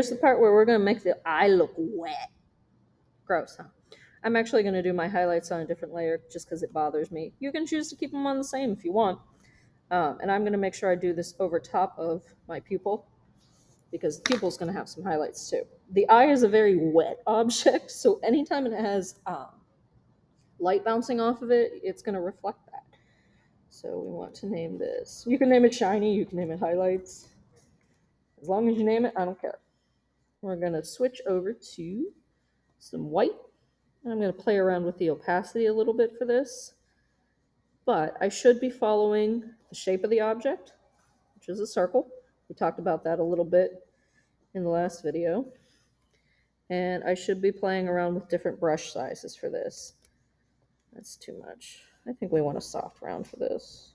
Here's the part where we're going to make the eye look wet. Gross, huh? I'm actually going to do my highlights on a different layer just because it bothers me. You can choose to keep them on the same if you want. And I'm going to make sure I do this over top of my pupil because the pupil's going to have some highlights too. The eye is a very wet object, so anytime it has light bouncing off of it, it's going to reflect that. So we want to name this. You can name it shiny, you can name it highlights. As long as you name it, I don't care. We're going to switch over to some white. And I'm going to play around with the opacity a little bit for this. But I should be following the shape of the object, which is a circle. We talked about that a little bit in the last video. And I should be playing around with different brush sizes for this. That's too much. I think we want a soft round for this.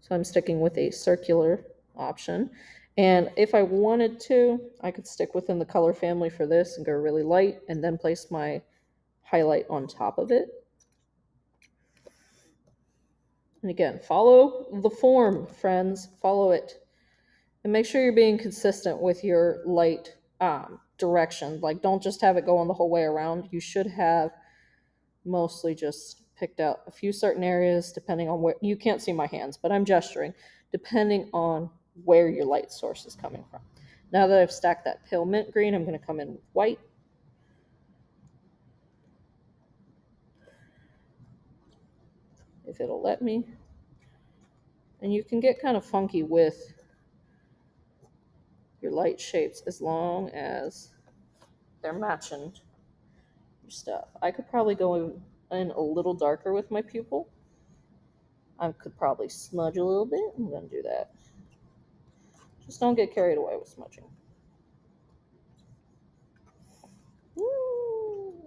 So I'm sticking with a circular option. And if I wanted to, I could stick within the color family for this and go really light and then place my highlight on top of it. And again, follow the form, friends. Follow it. And make sure you're being consistent with your light direction. Like, don't just have it going the whole way around. You should have mostly just picked out a few certain areas depending on where. You can't see my hands, but I'm gesturing. Depending on where your light source is coming from. Now that I've stacked that pale mint green, I'm going to come in with white. If it'll let me. And you can get kind of funky with your light shapes as long as they're matching your stuff. I could probably go in a little darker with my pupil. I could probably smudge a little bit. I'm going to do that. Just don't get carried away with smudging.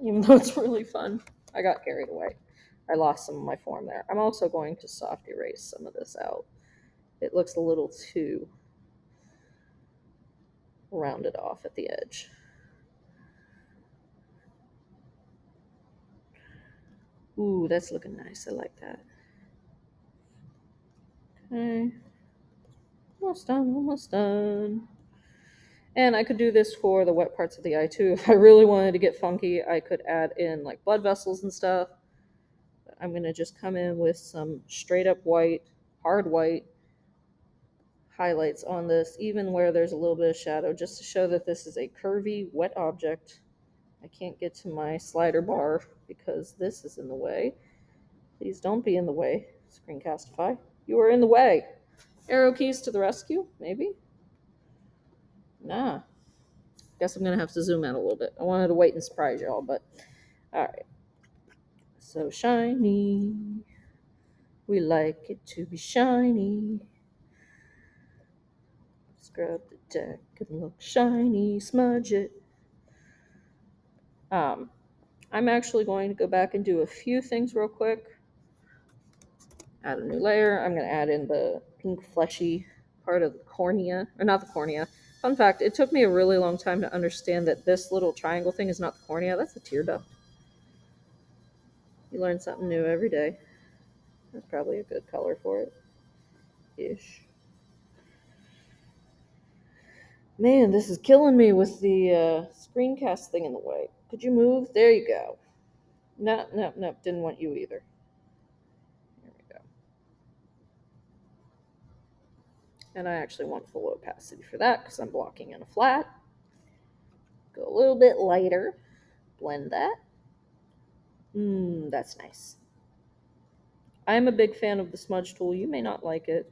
Even though it's really fun, I got carried away. I lost some of my form there. I'm also going to soft erase some of this out. It looks a little too rounded off at the edge. Ooh, that's looking nice. I like that. Okay. Almost done, almost done. And I could do this for the wet parts of the eye too. If I really wanted to get funky, I could add in like blood vessels and stuff. But I'm going to just come in with some straight up white, hard white highlights on this, even where there's a little bit of shadow, just to show that this is a curvy, wet object. I can't get to my slider bar because this is in the way. Please don't be in the way, Screencastify. You are in the way. Arrow keys to the rescue, maybe? Nah. Guess I'm going to have to zoom out a little bit. I wanted to wait and surprise y'all, but alright. So shiny. We like it to be shiny. Scrub the deck and look shiny. Smudge it. I'm actually going to go back and do a few things real quick. Add a new layer. I'm going to add in the pink fleshy part of the cornea. Or not the cornea. Fun fact, it took me a really long time to understand that this little triangle thing is not the cornea. That's the tear duct. You learn something new every day. That's probably a good color for it. Ish. Man, this is killing me with the screencast thing in the way. Could you move? There you go. No, didn't want you either. There we go. And I actually want full opacity for that because I'm blocking in a flat. Go a little bit lighter. Blend that. That's nice. I'm a big fan of the smudge tool. You may not like it.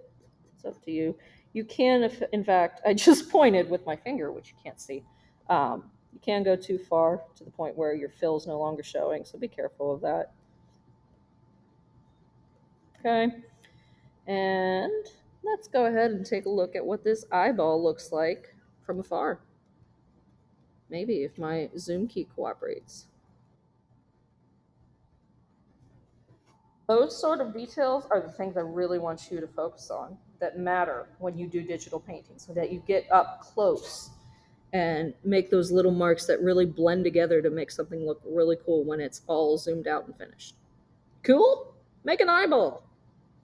It's up to you. You can, if in fact, I just pointed with my finger, which you can't see. You can go too far to the point where your fill is no longer showing, so be careful of that. Okay, and let's go ahead and take a look at what this eyeball looks like from afar. Maybe if my zoom key cooperates. Those sort of details are the things I really want you to focus on that matter when you do digital painting, so that you get up close and make those little marks that really blend together to make something look really cool when it's all zoomed out and finished. Cool? Make an eyeball.